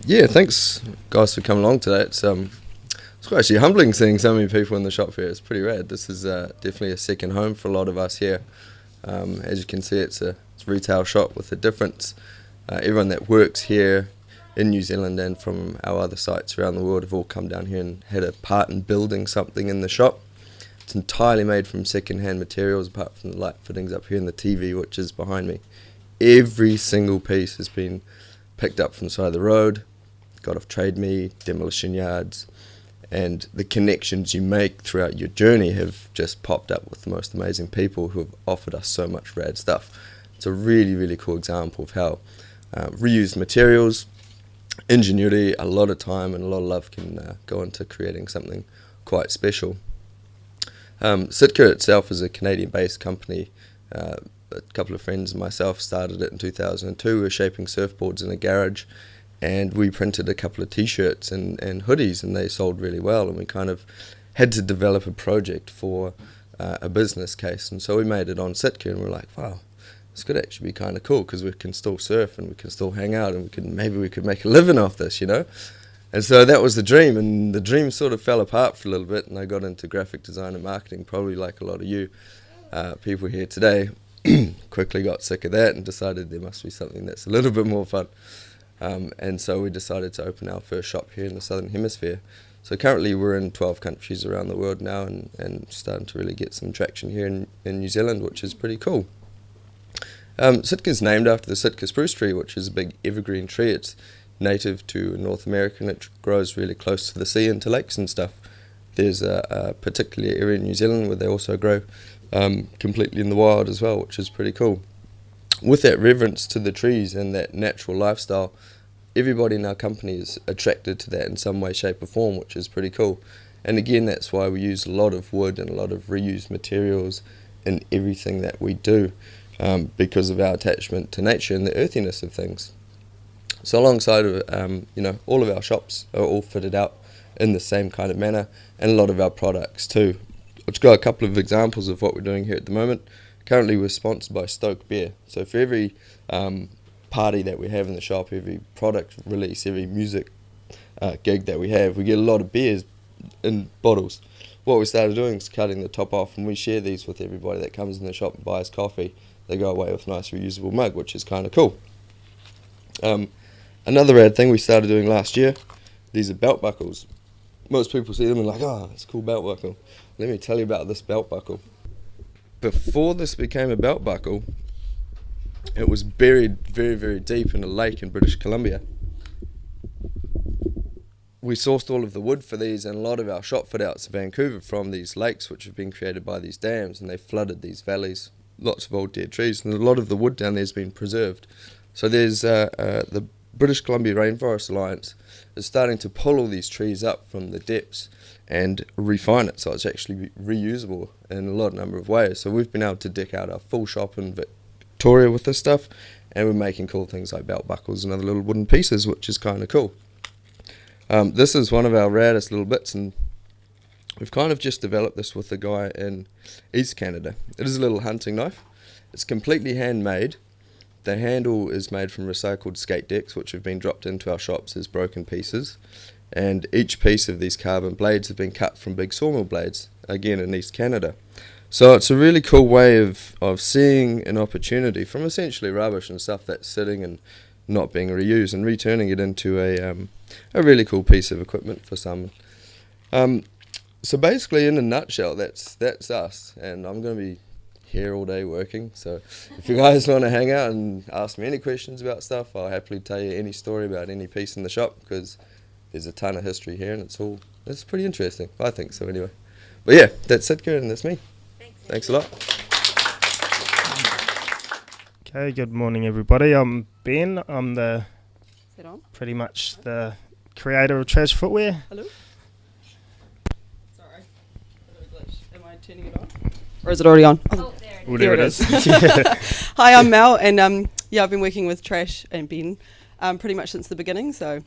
Yeah, thanks guys for coming along today. It's quite actually humbling seeing so many people in the shop here. It's pretty rad. This is definitely a second home for a lot of us here. As you can see, it's a retail shop with a difference. Everyone that works here in New Zealand and from our other sites around the world have all come down here and had a part in building something in the shop. It's entirely made from second-hand materials, apart from the light fittings up here and the TV, which is behind me. Every single piece has been picked up from the side of the road, got off trade me, demolition yards, and the connections you make throughout your journey have just popped up with the most amazing people who have offered us so much rad stuff. It's a really, really cool example of how reused materials, ingenuity, a lot of time and a lot of love can go into creating something quite special. Sitka itself is a Canadian-based company. A couple of friends and myself started it in 2002. We were shaping surfboards in a garage, and we printed a couple of t-shirts and hoodies, and they sold really well, and we kind of had to develop a project for a business case, and so we made it on Sitka, and we're like, wow, this could actually be kind of cool because we can still surf and we can still hang out, and maybe we could make a living off this, you know. And so that was the dream, and the dream sort of fell apart for a little bit, and I got into graphic design and marketing, probably like a lot of you people here today. Quickly got sick of that and decided there must be something that's a little bit more fun. And so we decided to open our first shop here in the Southern Hemisphere. So currently we're in 12 countries around the world now, and starting to really get some traction here in New Zealand, which is pretty cool. Sitka's named after the Sitka spruce tree, which is a big evergreen tree. It's native to North America, and it grows really close to the sea and to lakes and stuff. There's a particular area in New Zealand where they also grow completely in the wild as well, which is pretty cool. With that reverence to the trees and that natural lifestyle, everybody in our company is attracted to that in some way, shape or form, which is pretty cool. And again, that's why we use a lot of wood and a lot of reused materials in everything that we do, because of our attachment to nature and the earthiness of things. So alongside of all of our shops are all fitted out in the same kind of manner, and a lot of our products too. I've got a couple of examples of what we're doing here at the moment. Currently we're sponsored by Stoke Beer, so for every party that we have in the shop, every product release, every music gig that we have, we get a lot of beers in bottles. What we started doing is cutting the top off, and we share these with everybody that comes in the shop and buys coffee. They go away with a nice reusable mug, which is kind of cool. Another rad thing we started doing last year, these are belt buckles. Most people see them and like, oh, it's a cool belt buckle. Let me tell you about this belt buckle. Before this became a belt buckle, it was buried very, very deep in a lake in British Columbia. We sourced all of the wood for these, and a lot of our shop fit outs in Vancouver from these lakes which have been created by these dams, and they flooded these valleys, lots of old dead trees, and a lot of the wood down there has been preserved. So there's the British Columbia Rainforest Alliance is starting to pull all these trees up from the depths and refine it so it's actually reusable in a number of ways. So we've been able to deck out our full shop in Victoria with this stuff, and we're making cool things like belt buckles and other little wooden pieces, which is kind of cool. This is one of our raddest little bits, and we've kind of just developed this with a guy in East Canada. It is a little hunting knife. It's completely handmade. The handle is made from recycled skate decks, which have been dropped into our shops as broken pieces. And each piece of these carbon blades have been cut from big sawmill blades, again in East Canada. So it's a really cool way of seeing an opportunity from essentially rubbish and stuff that's sitting and not being reused, and returning it into a really cool piece of equipment for someone. So basically, in a nutshell, that's us, and I'm going to be here all day working. So if you guys want to hang out and ask me any questions about stuff, I'll happily tell you any story about any piece in the shop, because there's a ton of history here, and it's pretty interesting. I think so anyway. But yeah, that's Sitka, and that's me. Thanks a lot. Okay, good morning everybody. I'm Ben. I'm pretty much the creator of Trash Footwear. Hello? Sorry, a bit of a glitch. Am I turning it on? Or is it already on? Oh, there it is. Hi, I'm Mel, and I've been working with Trash and Ben pretty much since the beginning, so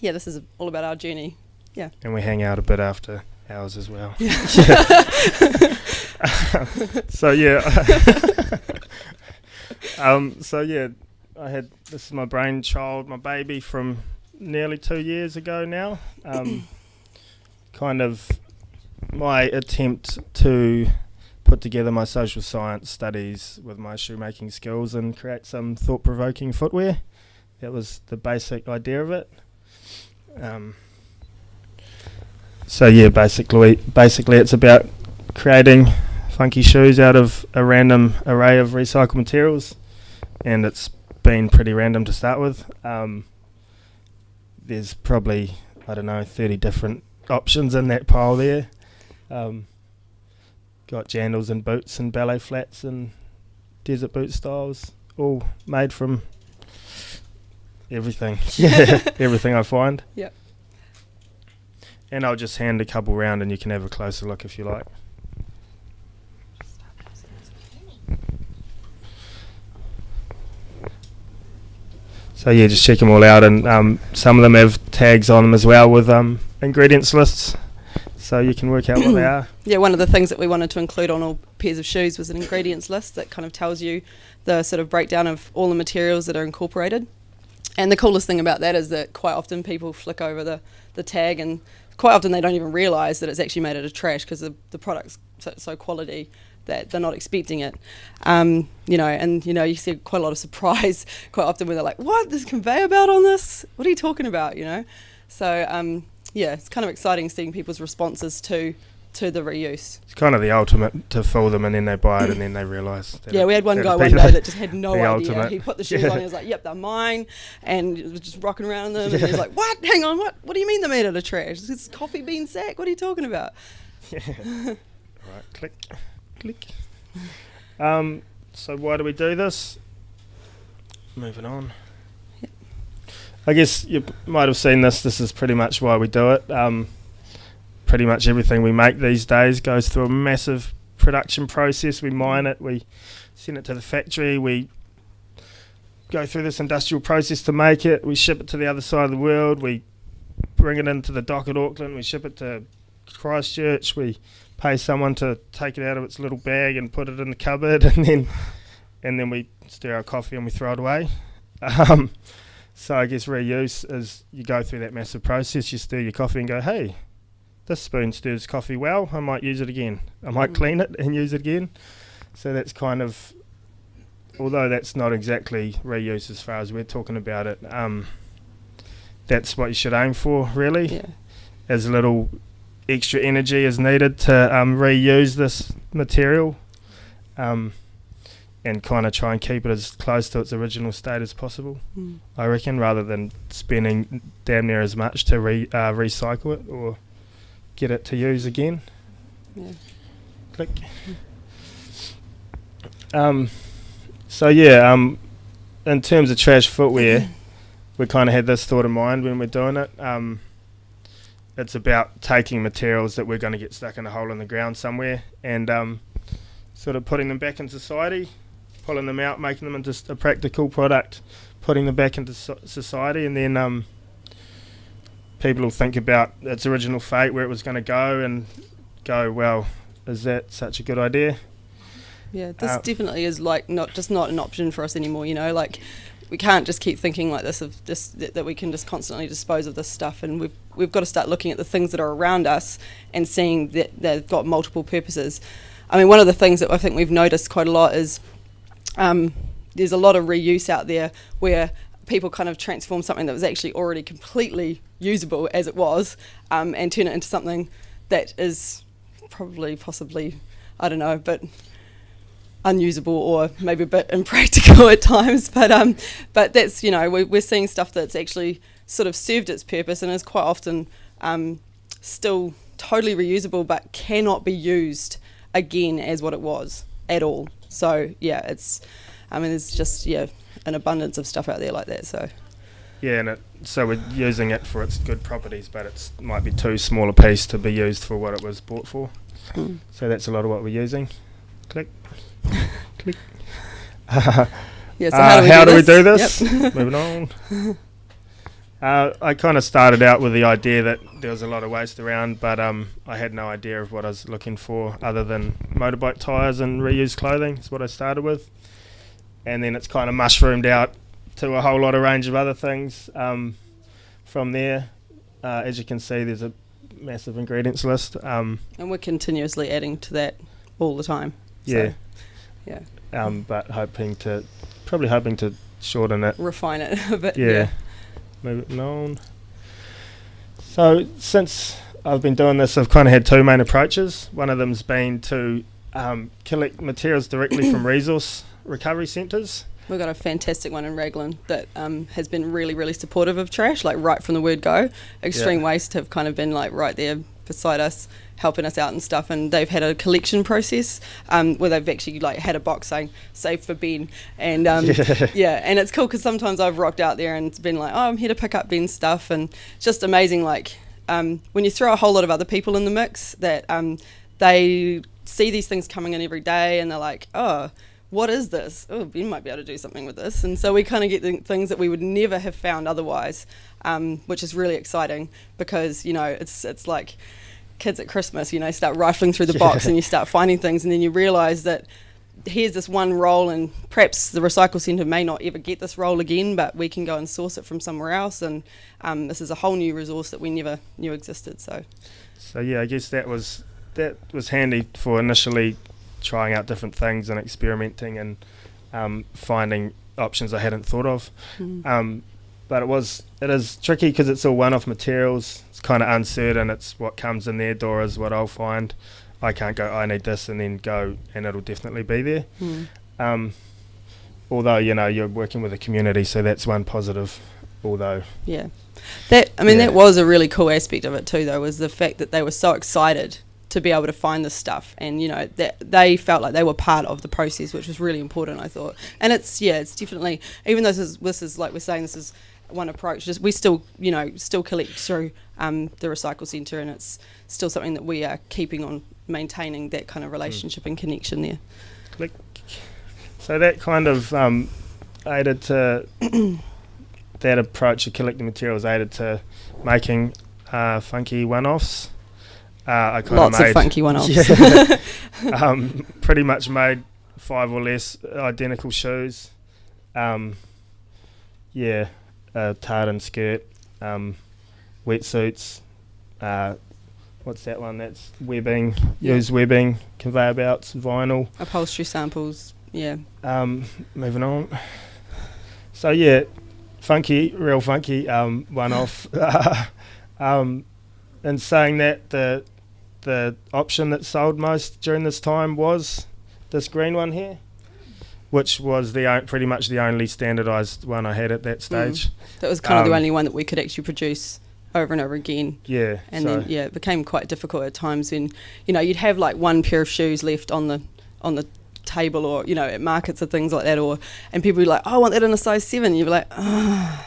yeah, this is all about our journey. Yeah. And we hang out a bit after hours as well. Yeah. This is my brainchild, my baby from nearly 2 years ago now. Kind of my attempt to put together my social science studies with my shoemaking skills and create some thought-provoking footwear. That was the basic idea of it. Basically it's about creating funky shoes out of a random array of recycled materials, and it's been pretty random to start with. There's probably, 30 different options in that pile there. Got jandals and boots and ballet flats and desert boot styles, all made from everything. Everything I find. Yep. And I'll just hand a couple round and you can have a closer look if you like. So yeah, just check them all out, and some of them have tags on them as well with ingredients lists, so you can work out what they are. Yeah, one of the things that we wanted to include on all pairs of shoes was an ingredients list that kind of tells you the sort of breakdown of all the materials that are incorporated. And the coolest thing about that is that quite often people flick over the tag, and quite often they don't even realise that it's actually made out of trash because the product's so quality that they're not expecting it. You see quite a lot of surprise quite often when they're like, what, there's a conveyor belt on this? What are you talking about, So, it's kind of exciting seeing people's responses to the reuse. It's kind of the ultimate to fool them, and then they buy it and then they realise. Yeah, we had one guy one day that just had no idea. Ultimate. He put the shoes on and he was like, yep, they're mine, and was just rocking around in them, and he's like, what? Hang on, what do you mean they're made out of trash? It's coffee bean sack, what are you talking about? Yeah. Right, click. So why do we do this? Moving on. Yep. I guess you might have seen this. This is pretty much why we do it. Pretty much everything we make these days goes through a massive production process. We mine it, we send it to the factory, we go through this industrial process to make it, we ship it to the other side of the world, we bring it into the dock at Auckland, we ship it to Christchurch, we pay someone to take it out of its little bag and put it in the cupboard, and then we stir our coffee and we throw it away. So I guess reuse is you go through that massive process, you stir your coffee and go, hey, this spoon stirs coffee well, I might use it again. I might clean it and use it again. So that's kind of, although that's not exactly reuse as far as we're talking about it, that's what you should aim for, really. Yeah. As little extra energy is needed to reuse this material, and kind of try and keep it as close to its original state as possible, I reckon, rather than spending damn near as much to recycle it or get it to use again. Yeah. Click. In terms of Trash Footwear, we kind of had this thought in mind when we're doing it. It's about taking materials that we're going to get stuck in a hole in the ground somewhere and sort of putting them back in society, pulling them out, making them into a practical product, putting them back into society, and then people will think about its original fate, where it was going to go, and go, well, is that such a good idea? Yeah, this definitely is not an option for us anymore, like we can't just keep thinking like this that we can just constantly dispose of this stuff, and we've got to start looking at the things that are around us and seeing that they've got multiple purposes. I mean, one of the things that I think we've noticed quite a lot is there's a lot of reuse out there where people kind of transform something that was actually already completely usable as it was, and turn it into something that is possibly, I don't know, but unusable or maybe a bit impractical at times. But that's, we're seeing stuff that's actually sort of served its purpose and is quite often still totally reusable, but cannot be used again as what it was at all. So yeah, it's I mean, there's just an abundance of stuff out there like that. So yeah, and so we're using it for its good properties, but it might be too small a piece to be used for what it was bought for. So that's a lot of what we're using. Click, click. Yeah, so how do we do this? Yep. Moving on. I kind of started out with the idea that there was a lot of waste around, but I had no idea of what I was looking for other than motorbike tyres and reused clothing. That's what I started with. And then it's kind of mushroomed out to a whole lot of range of other things from there. As you can see, there's a massive ingredients list. And we're continuously adding to that all the time. Yeah. So, yeah. But hoping to shorten it. Refine it a bit. Yeah. Moving on. So since I've been doing this, I've kind of had two main approaches. One of them's been to collect materials directly from resource recovery centres. We've got a fantastic one in Raglan that has been really, really supportive of trash, like right from the word go. Extreme Waste have kind of been like right there beside us, helping us out and stuff, and they've had a collection process where they've actually like had a box saying "Save for Ben," and and it's cool because sometimes I've rocked out there and it's been like, oh, I'm here to pick up Ben's stuff, and it's just amazing. Like when you throw a whole lot of other people in the mix, that they see these things coming in every day, and they're like, oh, what is this? Oh, Ben might be able to do something with this. And so we kind of get the things that we would never have found otherwise, which is really exciting because, it's like kids at Christmas, start rifling through the box and you start finding things, and then you realise that here's this one roll, and perhaps the recycle centre may not ever get this roll again, but we can go and source it from somewhere else, and this is a whole new resource that we never knew existed. So yeah, I guess that was handy for initially trying out different things and experimenting and finding options I hadn't thought of. But it is tricky because it's all one-off materials. It's kind of uncertain. It's what comes in their door is what I'll find. I can't go, I need this, and then go, and it'll definitely be there. Although, you're working with a community, so that's one positive. Yeah. That was a really cool aspect of it too, though, was the fact that they were so excited to be able to find this stuff, and that they felt like they were part of the process, which was really important, I thought. And it's definitely, even though this is like we're saying, this is one approach, we still collect through the recycle centre, and it's still something that we are keeping on maintaining that kind of relationship and connection there. Click. So that kind of aided to that approach of collecting materials aided to making funky one-offs. Lots of funky one-offs. Pretty much made 5 or less identical shoes. Tartan skirt, wetsuits. What's that one? That's webbing, used webbing, conveyor belts, vinyl. Upholstery samples, yeah. Moving on. So funky, real funky one-off. And saying that the option that sold most during this time was this green one here, which was pretty much the only standardised one I had at that stage. That was kind of the only one that we could actually produce over and over again. Yeah. And then it became quite difficult at times when you'd have like one pair of shoes left on the table, or at markets or things like that, and people would be like, oh, I want that in a size 7. You'd be like, oh,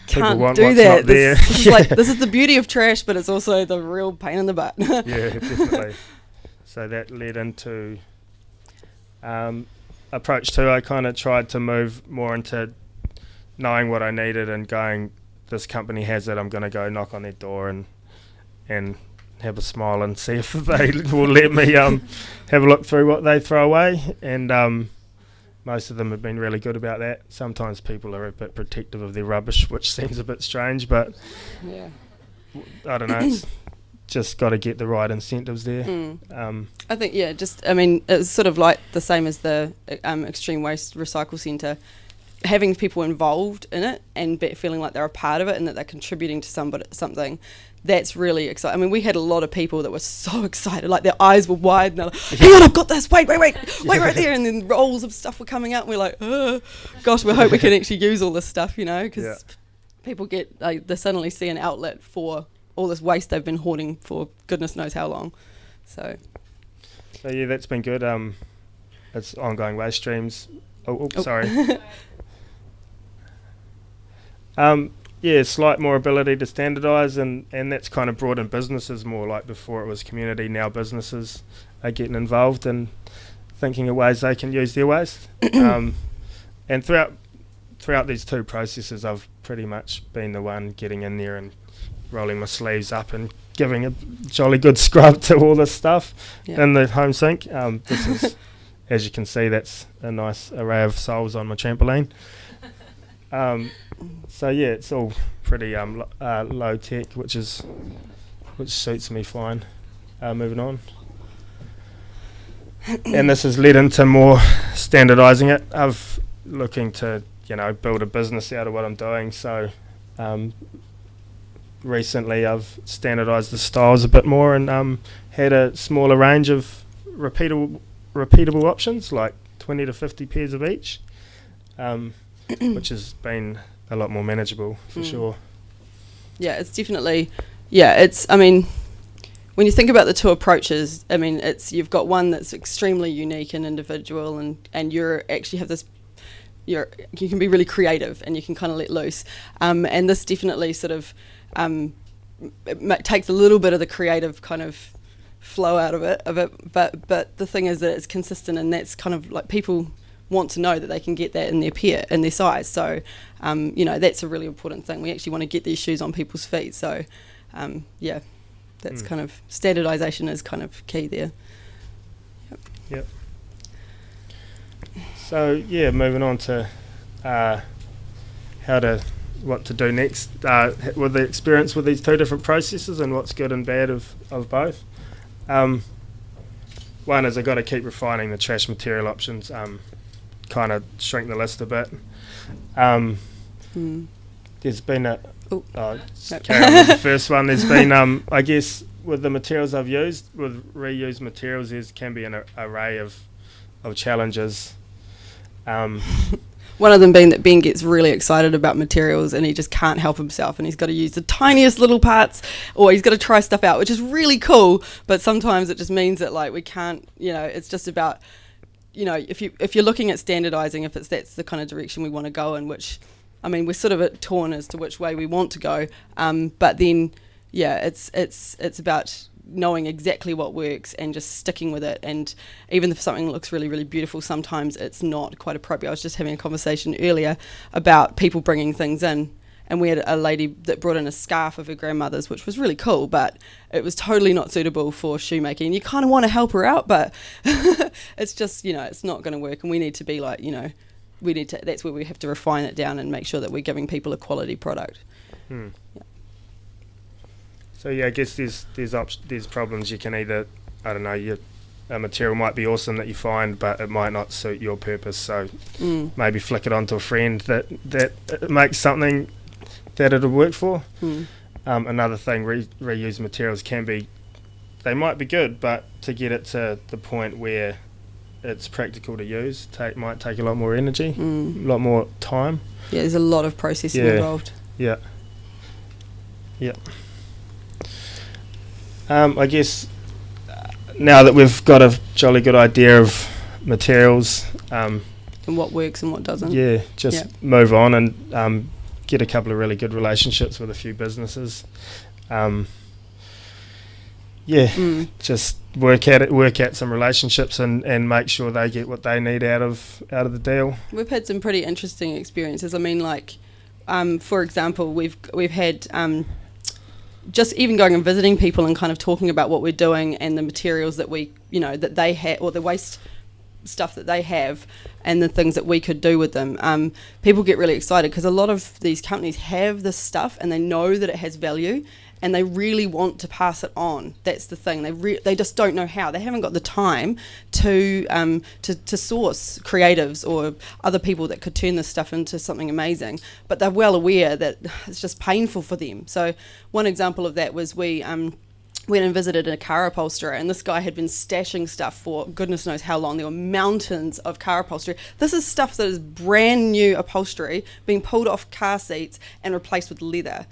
can't do that. This is the beauty of trash, but it's also the real pain in the butt. Yeah, definitely. So that led into approach 2. I kind of tried to move more into knowing what I needed and going, this company has it, I'm going to go knock on their door and have a smile and see if they will let me have a look through what they throw away. And most of them have been really good about that. Sometimes people are a bit protective of their rubbish, which seems a bit strange, but I don't know, it's just got to get the right incentives there. I think, it's sort of like the same as the Extreme Waste Recycle Centre, having people involved in it and feeling like they're a part of it and that they're contributing to something. That's really exciting. I mean, we had a lot of people that were so excited, like their eyes were wide, and they're like, hang on, I've got this, wait right there, and then rolls of stuff were coming out, and we're like, gosh, we hope we can actually use all this stuff, because people they suddenly see an outlet for all this waste they've been hoarding for goodness knows how long. So yeah, that's been good. It's ongoing waste streams. Sorry. Slight more ability to standardise, and that's kind of brought in businesses more. Like before it was community, now businesses are getting involved and thinking of ways they can use their waste. And throughout these two processes, I've pretty much been the one getting in there and rolling my sleeves up and giving a jolly good scrub to all this stuff in the home sink. This is, as you can see, that's a nice array of soles on my trampoline. It's all pretty low tech, which suits me fine. Moving on. And this has led into more standardising it. I've looking to, build a business out of what I'm doing. So recently I've standardised the styles a bit more and had a smaller range of repeatable options, like 20 to 50 pairs of each, which has been a lot more manageable for sure. Yeah, it's definitely, when you think about the two approaches, you've got one that's extremely unique and individual, and you actually have this, you can be really creative and you can kind of let loose. And this definitely sort of takes a little bit of the creative kind of flow out of it. But the thing is that it's consistent, and that's kind of like people want to know that they can get that in their pair, in their size. So, that's a really important thing. We actually want to get these shoes on people's feet. So, that's kind of standardisation is kind of key there. Yep. So moving on to what to do next with the experience with these two different processes and what's good and bad of both. One is I've got to keep refining the trash material options, kind of shrink the list a bit. There's been carry on with the first one. There's been, I guess, with the materials I've used, with reused materials, there can be an array of challenges. One of them being that Ben gets really excited about materials and he just can't help himself, and he's got to use the tiniest little parts, or he's got to try stuff out, which is really cool, but sometimes it just means that we can't, it's just about, if you're looking at standardising, if that's the kind of direction we want to go in, which, we're sort of a bit torn as to which way we want to go, but then, it's about knowing exactly what works and just sticking with it. And even if something looks really, really beautiful, sometimes it's not quite appropriate. I was just having a conversation earlier about people bringing things in, and we had a lady that brought in a scarf of her grandmother's, which was really cool, but it was totally not suitable for shoemaking. You kind of want to help her out, but it's just, it's not going to work, and we need to be like, that's where we have to refine it down and make sure that we're giving people a quality product. Yeah. So I guess there's problems. You can either, I don't know, a material might be awesome that you find, but it might not suit your purpose. So maybe flick it onto a friend that makes something that it'll work for. Another thing, reused materials they might be good, but to get it to the point where it's practical to use might take a lot more energy, a lot more time. Yeah, there's a lot of processing involved. Yeah. I guess now that we've got a jolly good idea of materials, and what works and what doesn't. Move on and get a couple of really good relationships with a few businesses. Just work out some relationships and make sure they get what they need out of the deal. We've had some pretty interesting experiences. For example, we've had just even going and visiting people and kind of talking about what we're doing and the materials that we, that they have, or the waste stuff that they have, and the things that we could do with them. People get really excited because a lot of these companies have this stuff and they know that it has value, and they really want to pass it on. That's the thing. They just don't know how. They haven't got the time to source creatives or other people that could turn this stuff into something amazing. But they're well aware that it's just painful for them. So one example of that was we went and visited a car upholsterer, and this guy had been stashing stuff for goodness knows how long. There were mountains of car upholstery. This is stuff that is brand new upholstery being pulled off car seats and replaced with leather,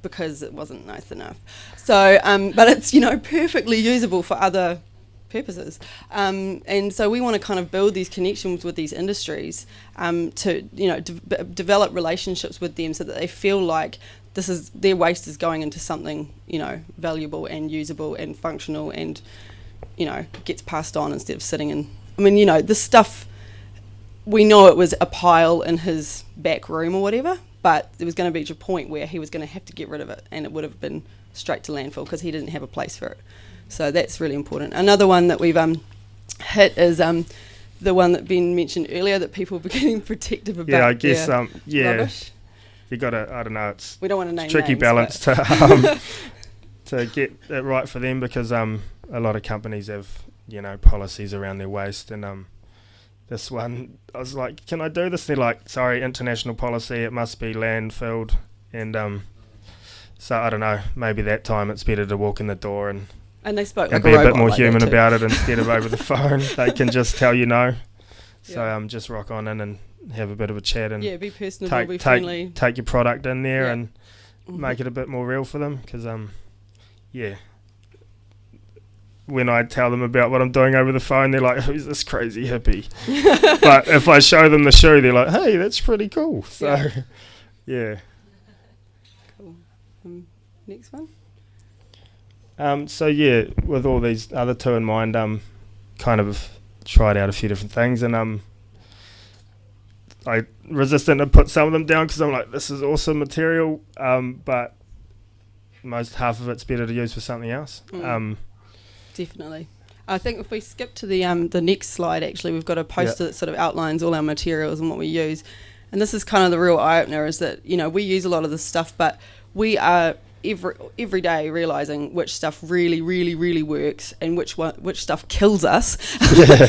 because it wasn't nice enough. So, but it's, perfectly usable for other purposes. And so we want to kind of build these connections with these industries to, develop relationships with them so that they feel like their waste is going into something, valuable and usable and functional and, gets passed on instead of sitting in. This stuff, we know it was a pile in his back room or whatever, but there was going to be a point where he was going to have to get rid of it, and it would have been straight to landfill because he didn't have a place for it. So that's really important. Another one that we've hit is the one that Ben mentioned earlier, that people were getting protective about. Yeah, I guess rubbish. You got to, I don't know, we don't want to name tricky names, balance to get it right for them, because a lot of companies have policies around their waste, and this one, I was like, can I do this? They're like, sorry, international policy, it must be landfilled. And so I don't know, maybe that time it's better to walk in the door and they spoke and like be a bit more like human about it instead of over the phone. They can just tell no. So Yeah. just rock on in and have a bit of a chat and be personable, be friendly. take your product in there and Mhm. make it a bit more real for them, because when I tell them about what I'm doing over the phone, they're like, who's this crazy hippie? But if I show them the shoe, they're like, hey, that's pretty cool. So yeah. Cool. Next one. With all these other two in mind, kind of tried out a few different things, and I resistant to put some of them down because I'm like, this is awesome material, but half of it's better to use for something else. Definitely. I think if we skip to the next slide, actually, we've got a poster that sort of outlines all our materials and what we use. And this is kind of the real eye-opener, is that, we use a lot of this stuff, but we are every day realising which stuff really, really, really works and which stuff kills us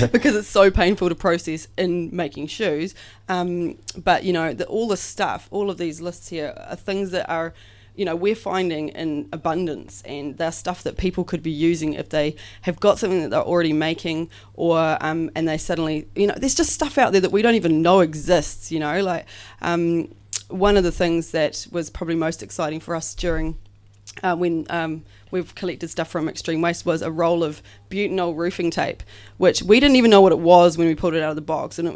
because it's so painful to process in making shoes. But, all this stuff, all of these lists here are things that are, we're finding in abundance, and they're stuff that people could be using if they have got something that they're already making, or and they suddenly, there's just stuff out there that we don't even know exists. One of the things that was probably most exciting for us during when we've collected stuff from Extreme Waste was a roll of butanol roofing tape, which we didn't even know what it was when we pulled it out of the box, and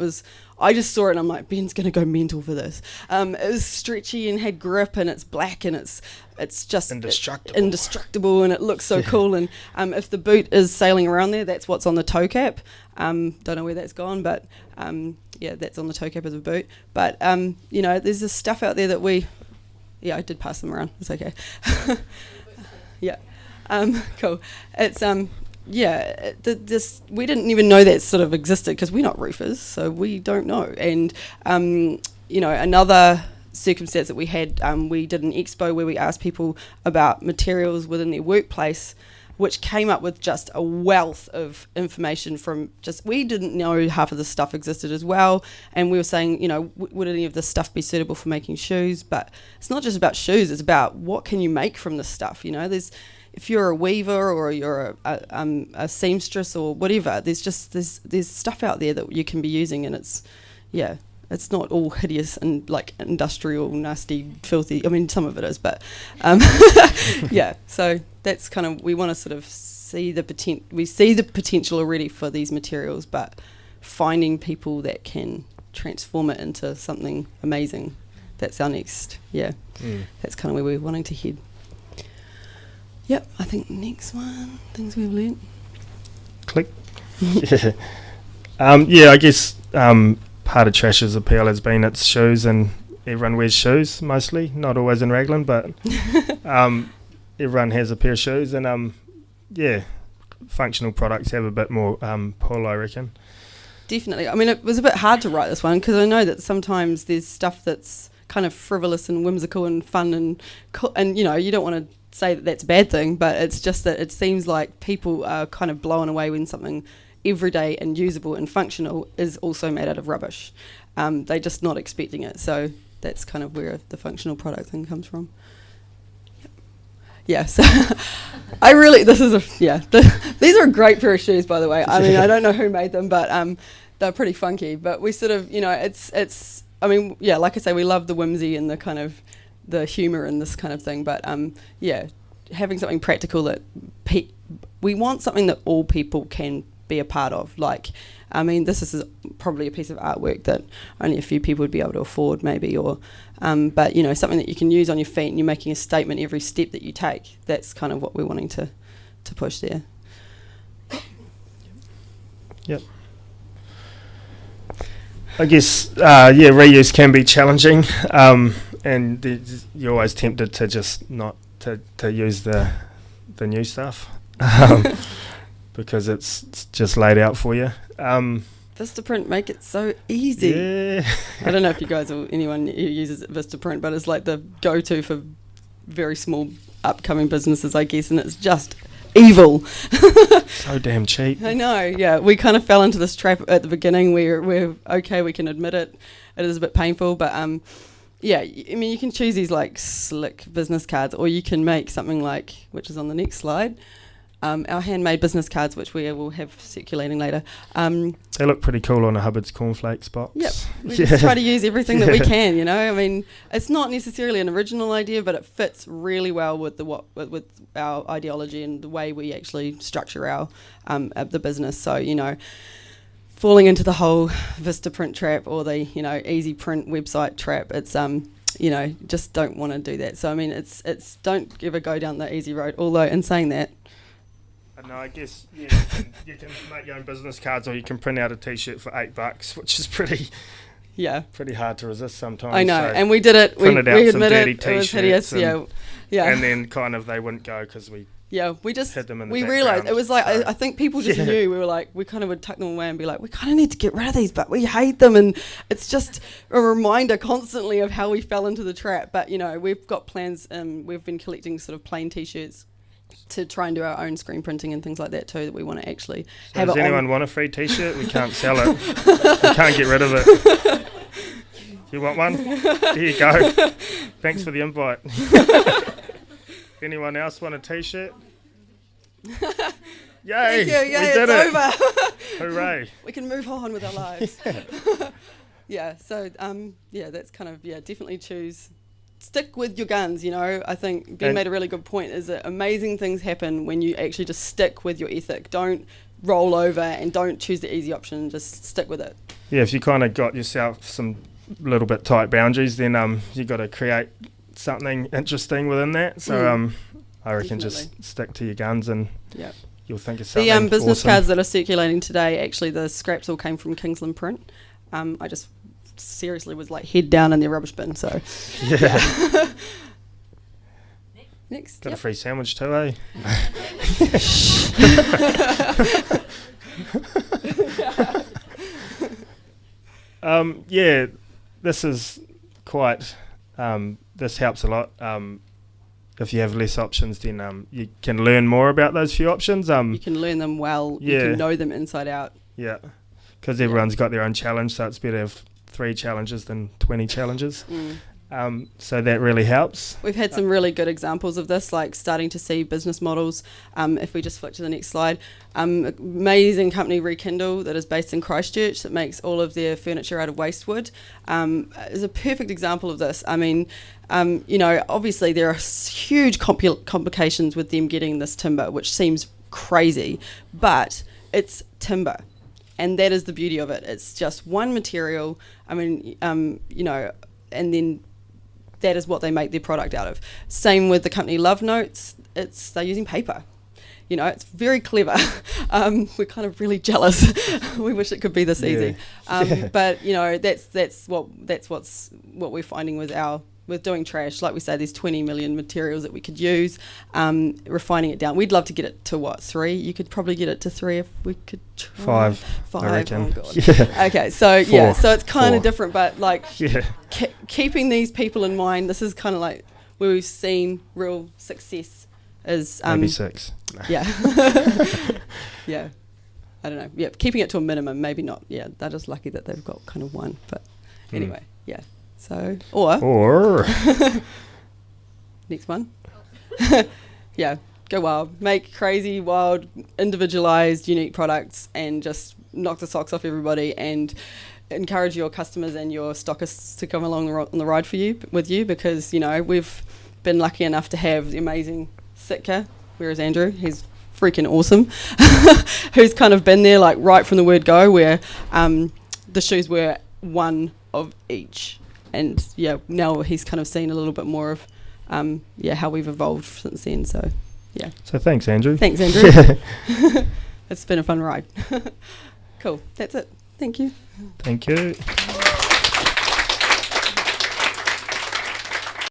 I just saw it and I'm like, Ben's gonna go mental for this. It was stretchy and had grip, and it's black, and it's just indestructible, and it looks so cool. And if the boot is sailing around there, that's what's on the toe cap. Don't know where that's gone, but that's on the toe cap of the boot. But there's this stuff out there that I did pass them around. It's okay. Cool. It's we didn't even know that sort of existed because we're not roofers, so we don't know. And another circumstance that we had, we did an expo where we asked people about materials within their workplace, which came up with just a wealth of information from we didn't know half of this stuff existed as well. And we were saying, would any of this stuff be suitable for making shoes? But it's not just about shoes, it's about what can you make from this stuff. If you're a weaver or you're a seamstress or whatever, there's stuff out there that you can be using, and it's not all hideous and like industrial, nasty, filthy. I mean, some of it is, but so that's kind of, we want to sort of see the potential. We see the potential already for these materials, but finding people that can transform it into something amazing. That's our next. That's kind of where we're wanting to head. Yep, I think next one, things we've learnt. Click. I guess part of Trash's appeal has been its shoes, and everyone wears shoes mostly, not always in Raglan, but everyone has a pair of shoes, and functional products have a bit more pull, I reckon. Definitely. I mean, it was a bit hard to write this one because I know that sometimes there's stuff that's kind of frivolous and whimsical and fun and you don't want to say that that's a bad thing, but it's just that it seems like people are kind of blown away when something everyday and usable and functional is also made out of rubbish. They're just not expecting it, so that's kind of where the functional product thing comes from. So these are a great pair of shoes, by the way. I mean, I don't know who made them, but they're pretty funky. But we sort of, it's I mean, like I say, we love the whimsy and the kind of the humour in this kind of thing, but having something practical that we want something that all people can be a part of. Like, I mean, this is probably a piece of artwork that only a few people would be able to afford, maybe, or but you know, something that you can use on your feet, and you're making a statement every step that you take. That's kind of what we're wanting to push there. Yep. I guess reuse can be challenging, and you're always tempted to just not to use the new stuff. Because it's just laid out for you. Vistaprint make it so easy. Yeah. I don't know if you guys or anyone who uses Vistaprint, but it's like the go-to for very small upcoming businesses, I guess, and it's just evil. So damn cheap. I know, yeah. We kind of fell into this trap at the beginning. We're okay, we can admit it. It is a bit painful, but yeah, I mean, you can choose these like slick business cards, or you can make something like, which is on the next slide, our handmade business cards, which we will have circulating later. They look pretty cool on a Hubbard's cornflakes box. Yep, we just try to use everything that we can, you know. I mean, it's not necessarily an original idea, but it fits really well with with our ideology and the way we actually structure our the business. So, you know, falling into the whole Vistaprint trap or the, you know, easy print website trap, it's you know, just don't want to do that. So I mean, it's don't ever go down the easy road. Although in saying that, no, I guess you can make your own business cards, or you can print out a T-shirt for $8, which is pretty hard to resist sometimes. I know, so and we did it. We admit it. It was hideous. And, yeah. And then kind of they wouldn't go because we just hid them in the we background. realised it was like I think people just knew. We were like, we kind of would tuck them away and be like, we kind of need to get rid of these, but we hate them, and it's just a reminder constantly of how we fell into the trap. But you know, we've got plans. We've been collecting sort of plain T-shirts to try and do our own screen printing and things like that too, that we want to actually have. Does anyone want a free T-shirt? We can't sell it. We can't get rid of it. You want one? Here you go. Thanks for the invite. Anyone else want a T-shirt? Yay! Thank you. Yay, we did it. Over. Hooray! We can move on with our lives. Yeah. So that's kind of definitely stick with your guns, you know. I think Ben made a really good point, is that amazing things happen when you actually just stick with your ethic. Don't roll over and don't choose the easy option, just stick with it. Yeah, if you kind of got yourself some little bit tight boundaries, then you got to create something interesting within that. So I reckon just stick to your guns and you'll think of something The business awesome. cards that are circulating today, actually the scraps all came from Kingsland Print. I just seriously was like head down in their rubbish bin, so next got a free sandwich too, eh? This is quite this helps a lot. If you have less options, then you can learn more about those few options. You can learn them well. You can know them inside out. Yeah, because everyone's got their own challenge, so it's better to have 3 challenges than 20 challenges. So that really helps. We've had some really good examples of this, like starting to see business models. If we just flick to the next slide, amazing company Rekindle that is based in Christchurch that makes all of their furniture out of waste wood is a perfect example of this. I mean, you know, obviously there are huge complications with them getting this timber, which seems crazy, but it's timber. And that is the beauty of it. It's just one material. I mean, you know, and then that is what they make their product out of. Same with the company Love Notes. They're using paper. You know, it's very clever. We're kind of really jealous. We wish it could be this easy. But you know, that's what we're finding with doing trash. Like we say, there's 20 million materials that we could use. Refining it down. We'd love to get it to 3? You could probably get it to 3 if we could try. 5. 5. I reckon. Oh God. Okay, so 4. so it's kind of different, but like keeping these people in mind. This is kind of like where we've seen real success. Is maybe 6. Yeah. Yeah. I don't know. Yeah, keeping it to a minimum, maybe not. Yeah, they're just lucky that they've got kind of 1. But anyway, yeah. So or next one. Yeah, go wild. Make crazy, wild, individualized, unique products and just knock the socks off everybody and encourage your customers and your stockists to come along on the ride with you because, you know, we've been lucky enough to have the amazing Sitka. Where is Andrew? He's freaking awesome, who's kind of been there like right from the word go, where the shoes were one of each, and yeah, now he's kind of seen a little bit more of how we've evolved since then. So yeah. So thanks, Andrew. Thanks, Andrew. It's been a fun ride. Cool. That's it. Thank you. Thank you.